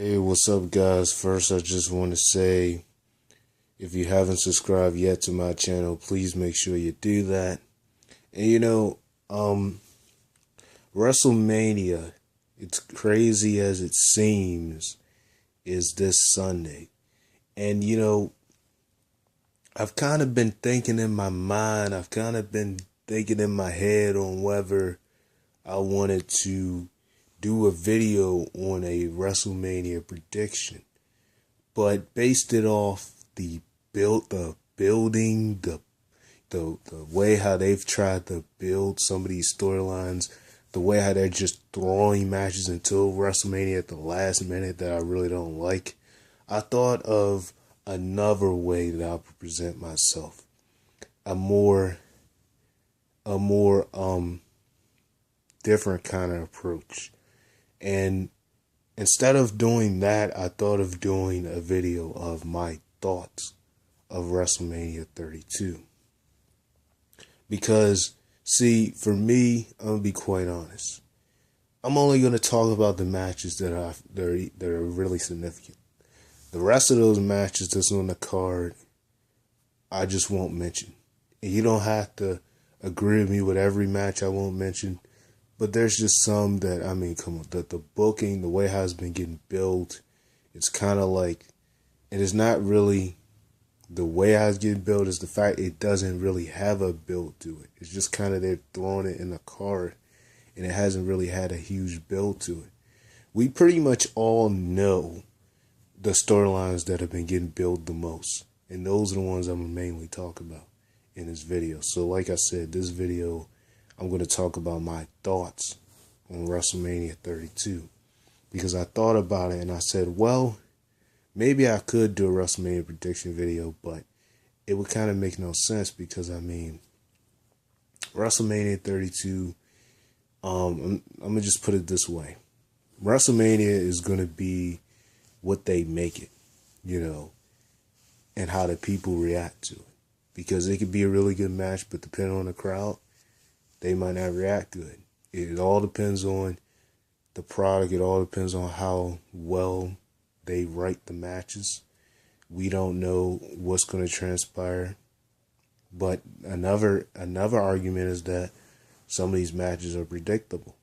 Hey, what's up, guys? First, I just want to say if you haven't subscribed yet to my channel, please make sure you do that. And WrestleMania, it's crazy as it seems, is this Sunday. And I've kind of been thinking in my mind, I've kind of been thinking in my head on whether I wanted to do a video on a WrestleMania prediction, but based it off the building, the way how they've tried to build some of these storylines, the way how they're just throwing matches until WrestleMania at the last minute that I really don't like. I thought of another way that I would present myself, a more different kind of approach. And instead of doing that, I thought of doing a video of my thoughts of WrestleMania 32. Because, see, for me, I'm going to be quite honest. I'm only going to talk about the matches that are really significant. The rest of those matches that's on the card, I just won't mention. And you don't have to agree with me with every match I won't mention. But there's just some that, come on, the booking, the way how it's been getting built, it's kind of like, and it's not really the way how it's getting built, is the fact it doesn't really have a build to it. It's just kind of they're throwing it in the card, and it hasn't really had a huge build to it. We pretty much all know the storylines that have been getting built the most, and those are the ones I'm going to mainly talk about in this video. So like I said, this video, I'm going to talk about my thoughts on WrestleMania 32, because I thought about it and I said, well, maybe I could do a WrestleMania prediction video, but it would kind of make no sense because, WrestleMania 32, I'm going to just put it this way. WrestleMania is going to be what they make it, and how the people react to it. Because it could be a really good match, but depending on the crowd, they might not react good. It all depends on the product. It all depends on how well they write the matches. We don't know what's going to transpire. But another argument is that some of these matches are predictable.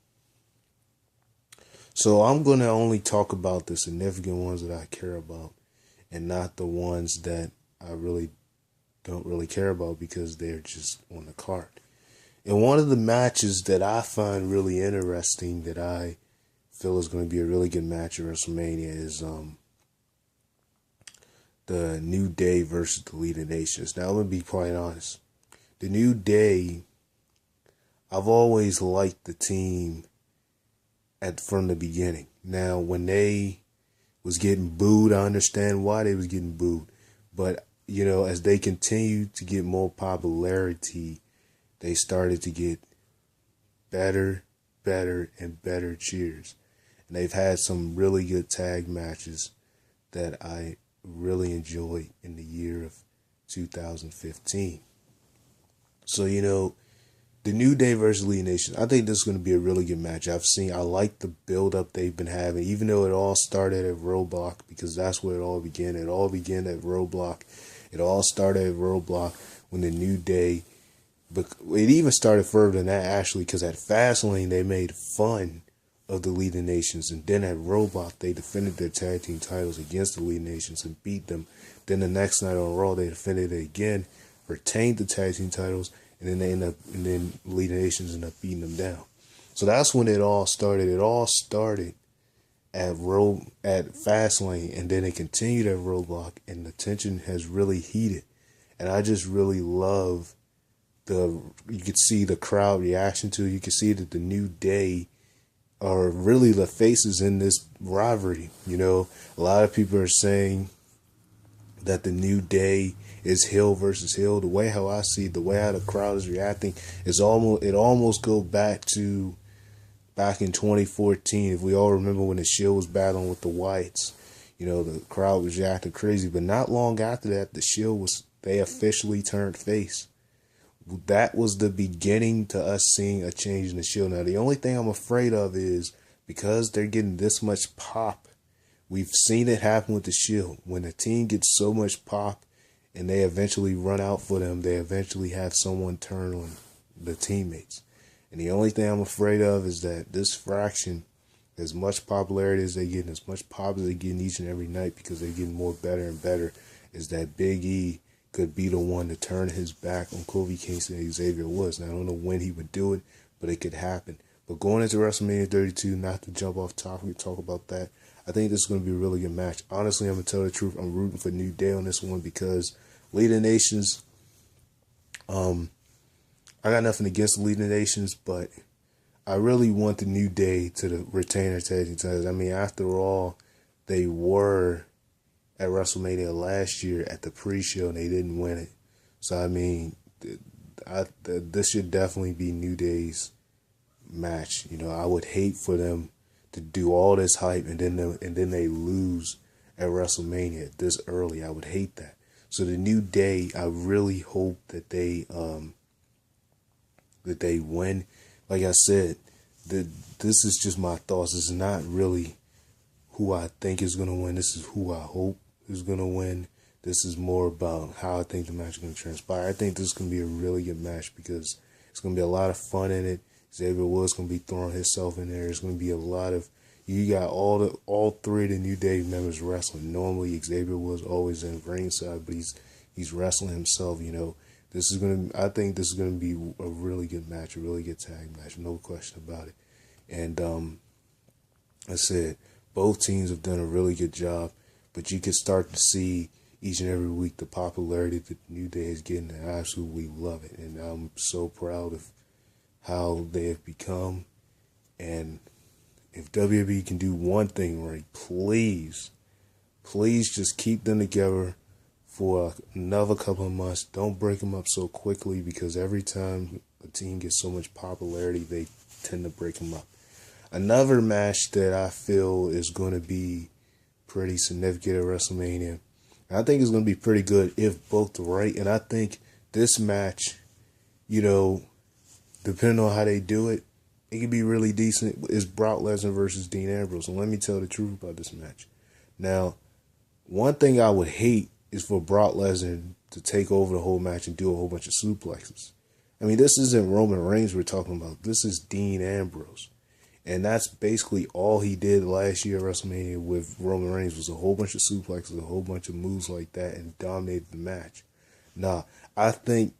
So I'm going to only talk about the significant ones that I care about, and not the ones that I really don't really care about because they're just on the card. And one of the matches that I find really interesting, that I feel is going to be a really good match at WrestleMania, is the New Day versus the Leading Nations. Now, I'm going to be quite honest. The New Day, I've always liked the team from the beginning. Now, when they was getting booed, I understand why they was getting booed. But, as they continued to get more popularity, they started to get better, and better cheers. And they've had some really good tag matches that I really enjoyed in the year of 2015. So, the New Day versus Leading Nations, I think this is going to be a really good match. I like the build-up they've been having, even though it all started at Roadblock, because that's where it all began. It all began at Roadblock. It all started at Roadblock when the New Day, but it even started further than that, actually, because at Fastlane, they made fun of the Leading Nations. And then at Roadblock, they defended their tag team titles against the Leading Nations and beat them. Then the next night on Raw, they defended it again, retained the tag team titles, and then Leading Nations ended up beating them down. So that's when it all started. It all started at Fastlane, and then it continued at Roadblock, and the tension has really heated. And I just really love you could see the crowd reaction to it. You could see that the New Day are really the faces in this rivalry. A lot of people are saying that the New Day is heel versus heel. The way how I see it, the way how the crowd is reacting, it almost goes back in 2014. If we all remember when the Shield was battling with the Whites, the crowd was reacting crazy. But not long after that, the Shield they officially turned face. That was the beginning to us seeing a change in the Shield. Now, the only thing I'm afraid of is, because they're getting this much pop We've seen it happen with the Shield. When a team gets so much pop and they eventually run out for them, they eventually have someone turn on the teammates. And the only thing I'm afraid of is that this faction, as much popularity as they get, as much pop as they get each and every night because they're getting more better and better, is that Big E could be the one to turn his back on Kofi Kingston and Xavier Woods. Now, I don't know when he would do it, but it could happen. But going into WrestleMania 32, not to jump off topic and talk about that, I think this is going to be a really good match. Honestly, I'm going to tell the truth. I'm rooting for New Day on this one because League of Nations, I got nothing against the League of Nations, but I really want the New Day to retain their tag team titles. I mean, after all, they were at WrestleMania last year at the pre-show and they didn't win it. So, I mean, this should definitely be New Day's match. You know, I would hate for them to do all this hype and then they lose at WrestleMania this early. I would hate that. So the New Day, I really hope that they win. Like I said, this is just my thoughts. It's not really who I think is going to win. This is who I hope is going to win. This is more about how I think the match is going to transpire. I think this is going to be a really good match because it's going to be a lot of fun in it. Xavier Woods going to be throwing himself in there. It's going to be a lot of, you got all three of the New Day members wrestling. Normally Xavier Woods always in ringside, but he's wrestling himself. You know, I think this is gonna be a really good match, a really good tag match, no question about it. And I said both teams have done a really good job, but you can start to see each and every week the popularity that the New Day is getting, and I absolutely love it. And I'm so proud of how they have become. And if WWE can do one thing right, please just keep them together for another couple of months. Don't break them up so quickly because every time a team gets so much popularity, they tend to break them up. Another match that I feel is going to be pretty significant at WrestleMania, I think it's going to be pretty good if both are right. And I think this match, you know, depending on how they do it, it could be really decent. Is Brock Lesnar versus Dean Ambrose. And let me tell the truth about this match. Now, one thing I would hate is for Brock Lesnar to take over the whole match and do a whole bunch of suplexes. I mean, this isn't Roman Reigns we're talking about. This is Dean Ambrose. And that's basically all he did last year at WrestleMania with Roman Reigns was a whole bunch of suplexes, a whole bunch of moves like that, and dominated the match. Now, I think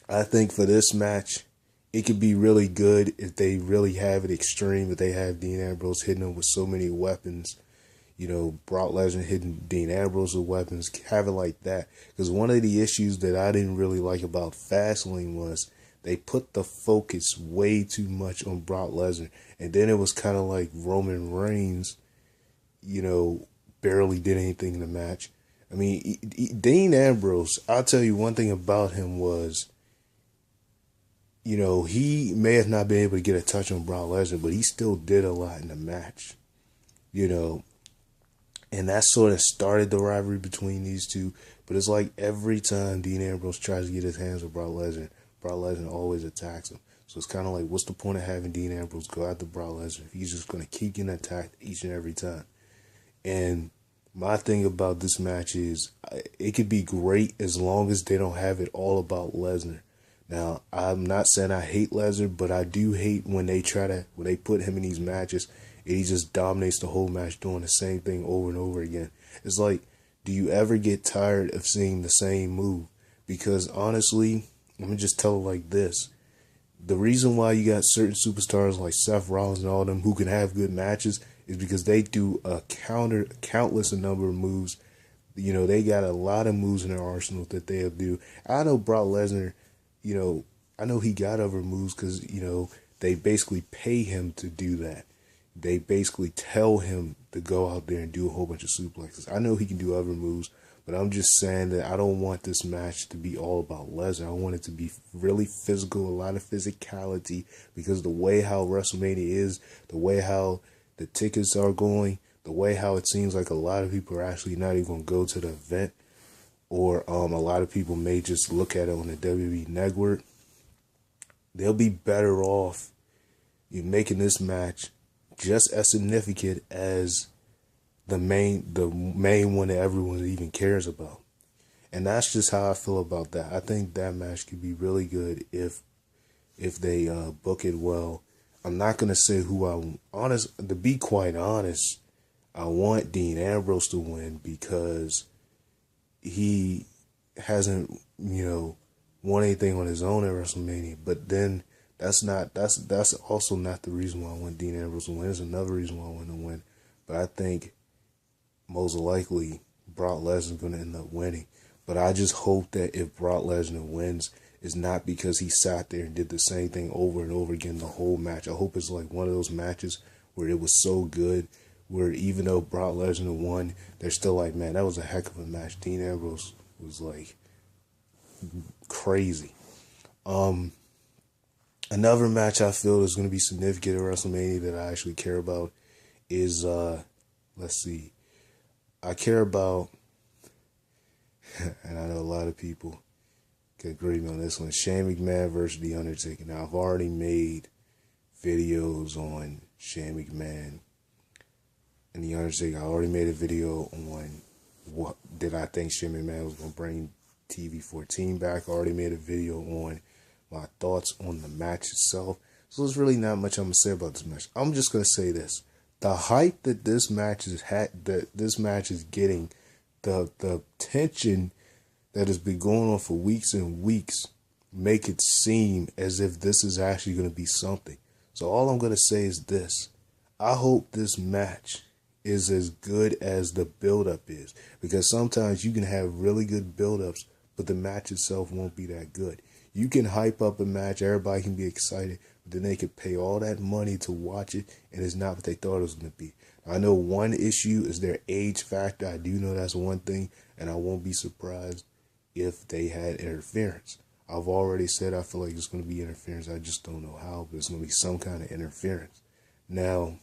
for this match, it could be really good if they really have it extreme, if they have Dean Ambrose hitting him with so many weapons. You know, Brock Lesnar hitting Dean Ambrose with weapons, have it like that. Because one of the issues that I didn't really like about Fastlane was they put the focus way too much on Brock Lesnar. And then it was kind of like Roman Reigns, you know, barely did anything in the match. I mean, Dean Ambrose, I'll tell you one thing about him was, you know, he may have not been able to get a touch on Brock Lesnar, but he still did a lot in the match, you know. And that sort of started the rivalry between these two. But it's like every time Dean Ambrose tries to get his hands on Brock Lesnar always attacks him. So it's kind of like, what's the point of having Dean Ambrose go after Brock Lesnar if he's just going to keep getting attacked each and every time? And my thing about this match is it could be great as long as they don't have it all about Lesnar. Now, I'm not saying I hate Lesnar, but I do hate when they put him in these matches and he just dominates the whole match doing the same thing over and over again. It's like, do you ever get tired of seeing the same move? Because honestly, let me just tell it like this. The reason why you got certain superstars like Seth Rollins and all them who can have good matches is because they do a countless number of moves. You know, they got a lot of moves in their arsenal that they'll do. I know Brock Lesnar, you know, I know he got other moves because, you know, they basically pay him to do that. They basically tell him to go out there and do a whole bunch of suplexes. I know he can do other moves, but I'm just saying that I don't want this match to be all about Lesnar. I want it to be really physical, a lot of physicality, because the way how WrestleMania is, the way how the tickets are going, the way how it seems like a lot of people are actually not even going to go to the event, or a lot of people may just look at it on the WWE Network. They'll be better off in making this match just as significant as main one that everyone even cares about. And that's just how I feel about that. I think that match could be really good if they book it well. I'm not gonna say who to be quite honest, I want Dean Ambrose to win because he hasn't, won anything on his own at WrestleMania. But then that's also not the reason why I want Dean Ambrose to win. There's another reason why I want to win. But I think most likely Brock Lesnar is going to end up winning. But I just hope that if Brock Lesnar wins, it's not because he sat there and did the same thing over and over again the whole match. I hope it's like one of those matches where it was so good, where even though Brock Lesnar won, they're still like, man, that was a heck of a match. Dean Ambrose was like crazy. Another match I feel is going to be significant at WrestleMania that I actually care about is, let's see, I care about, and I know a lot of people can agree with me on this one, Shane McMahon versus The Undertaker. Now, I've already made videos on Shane McMahon and The Undertaker. I already made a video on what did I think Shane McMahon was going to bring TV 14 back. I already made a video on my thoughts on the match itself. So there's really not much I'm going to say about this match. I'm just going to say this. The hype that this match is getting, the tension that has been going on for weeks and weeks, make it seem as if this is actually going to be something. So all I'm going to say is this. I hope this match is as good as the build-up is. Because sometimes you can have really good build-ups, but the match itself won't be that good. You can hype up a match, everybody can be excited, but then they could pay all that money to watch it, and it's not what they thought it was going to be. I know one issue is their age factor. I do know that's one thing, and I won't be surprised if they had interference. I've already said I feel like there's going to be interference. I just don't know how, but it's going to be some kind of interference. Now,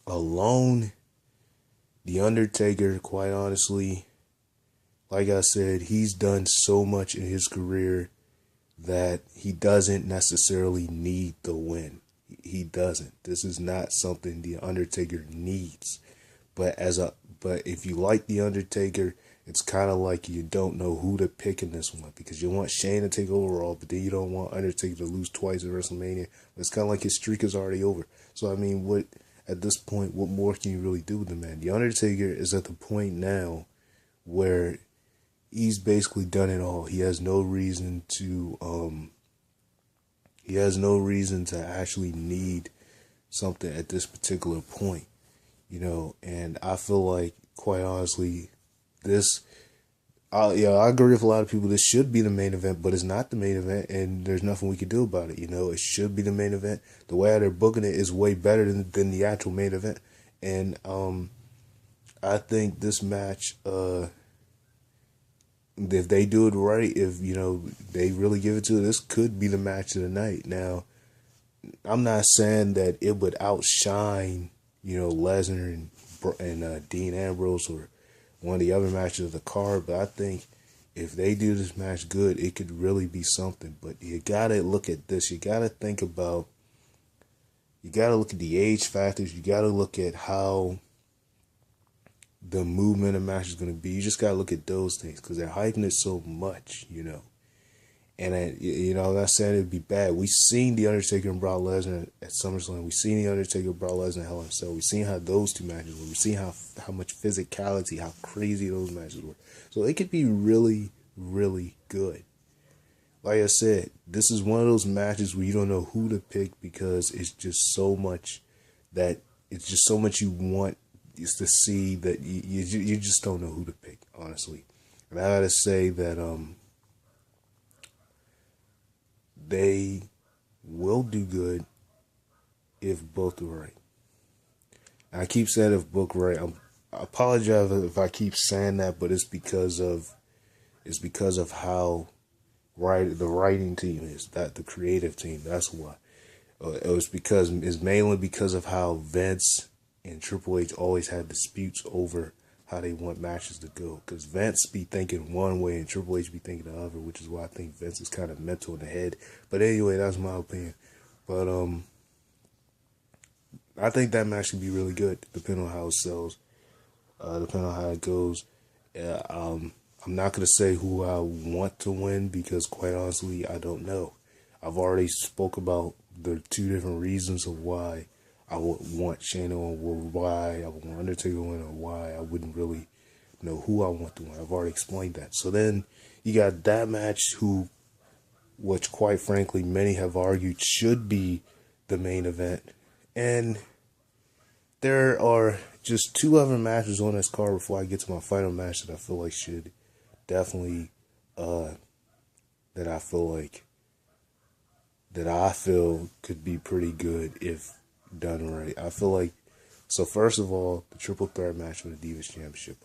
alone, The Undertaker, quite honestly, like I said, he's done so much in his career that he doesn't necessarily need the win. He doesn't. This is not something The Undertaker needs. But if you like The Undertaker, it's kind of like you don't know who to pick in this one because you want Shane to take overall, but then you don't want Undertaker to lose twice at WrestleMania. But it's kind of like his streak is already over. So I mean, at this point, what more can you really do with the man? The Undertaker is at the point now where he's basically done it all. He has no reason to actually need something at this particular point, and I feel like, quite honestly, I agree with a lot of people. This should be the main event, but it's not the main event, and there's nothing we can do about it. It should be the main event. The way they're booking it is way better than the actual main event, and I think this match, if they do it right, if they really give it to it, this could be the match of the night. Now, I'm not saying that it would outshine Lesnar and Dean Ambrose or one of the other matches of the card, but I think if they do this match good, it could really be something. But you gotta look at this. You gotta look at the age factors. You gotta look at how the movement of the match is going to be. You just got to look at those things because they're hyping it so much, And, I'm not saying it'd be bad. We've seen The Undertaker and Brock Lesnar at SummerSlam. We've seen The Undertaker and Brock Lesnar at Hell in a Cell. We've seen how those two matches were. We've seen how much physicality, how crazy those matches were. So it could be really, really good. Like I said, this is one of those matches where you don't know who to pick because it's just so much you want is to see that you just don't know who to pick, honestly. And I gotta say that they will do good if booked right. And I keep saying if booked right. I apologize if I keep saying that, but it's because of how the writing team is, that the creative team. That's why. It's mainly because of how Vince and Triple H always had disputes over how they want matches to go. Because Vince be thinking one way and Triple H be thinking the other, which is why I think Vince is kind of mental in the head. But anyway, that's my opinion. But I think that match should be really good, depending on how it sells. depending on how it goes. I'm not going to say who I want to win because, quite honestly, I don't know. I've already spoke about the two different reasons of why I would want Shayna or why I would want Undertaker to win or why I wouldn't really know who I want to win. I've already explained that. So then you got that match, which quite frankly many have argued should be the main event, and there are just two other matches on this card before I get to my final match that I feel like should definitely that I feel could be pretty good if done right. I feel like, so first of all, the triple threat match for the Divas Championship.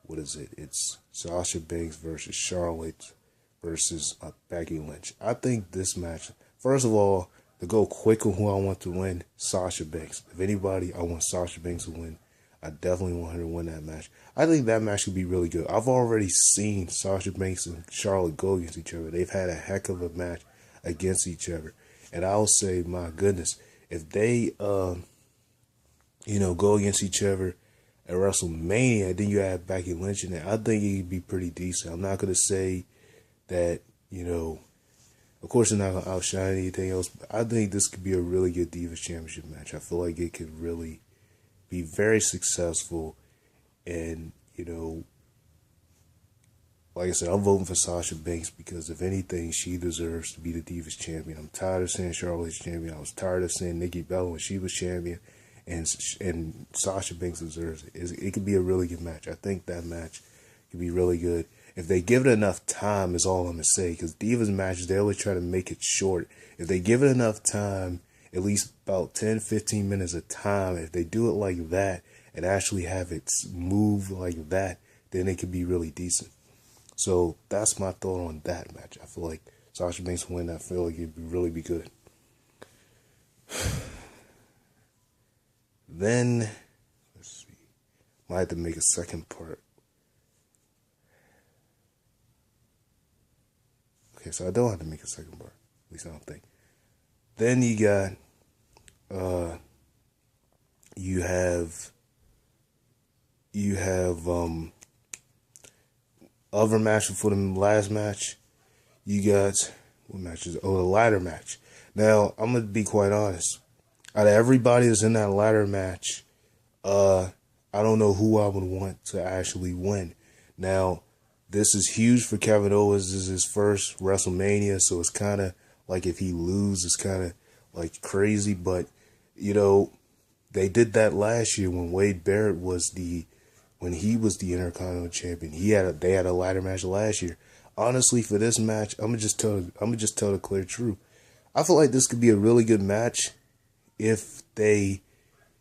What is it? It's Sasha Banks versus Charlotte versus Becky Lynch. I think this match, first of all, to go quick on who I want to win, Sasha Banks. If anybody, I want Sasha Banks to win. I definitely want her to win that match. I think that match could be really good. I've already seen Sasha Banks and Charlotte go against each other. They've had a heck of a match against each other. And I'll say, my goodness, if they, go against each other at WrestleMania, then you have Becky Lynch in there, I think it could be pretty decent. I'm not going to say that, of course they're not going to outshine anything else, but I think this could be a really good Divas Championship match. I feel like it could really be very successful. And, like I said, I'm voting for Sasha Banks because if anything, she deserves to be the Divas Champion. I'm tired of saying Charlotte's champion. I was tired of saying Nikki Bella when she was champion. And Sasha Banks deserves it. It could be a really good match. I think that match could be really good. If they give it enough time is all I'm going to say. Because Divas matches, they always try to make it short. If they give it enough time, at least about 10, 15 minutes of time, if they do it like that and actually have it move like that, then it could be really decent. So that's my thought on that match. I feel like Sasha Banks will win. I feel like it would really be good. Then, let's see. Might have to make a second part. Okay, so I don't have to make a second part. At least I don't think. Then you got, you have other matches for the last match. You got, what matches? Oh, the ladder match. Now, I'm going to be quite honest. Out of everybody that's in that ladder match, I don't know who I would want to actually win. Now, this is huge for Kevin Owens. This is his first WrestleMania, so it's kind of like if he loses, it's kind of like crazy. But, they did that last year when Wade Barrett when he was the Intercontinental Champion. They had a ladder match last year. Honestly, for this match, I'm gonna just tell the clear truth. I feel like this could be a really good match if they,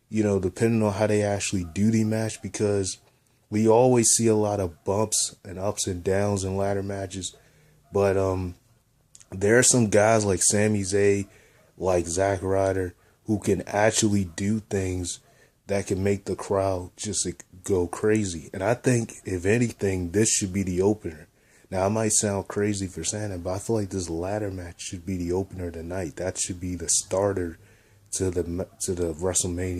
depending on how they actually do the match, because we always see a lot of bumps and ups and downs in ladder matches. But there are some guys like Sami Zayn, like Zack Ryder, who can actually do things that can make the crowd just go crazy. And I think, if anything, this should be the opener. Now, I might sound crazy for saying that, but I feel like this ladder match should be the opener tonight. That should be the starter to the WrestleMania.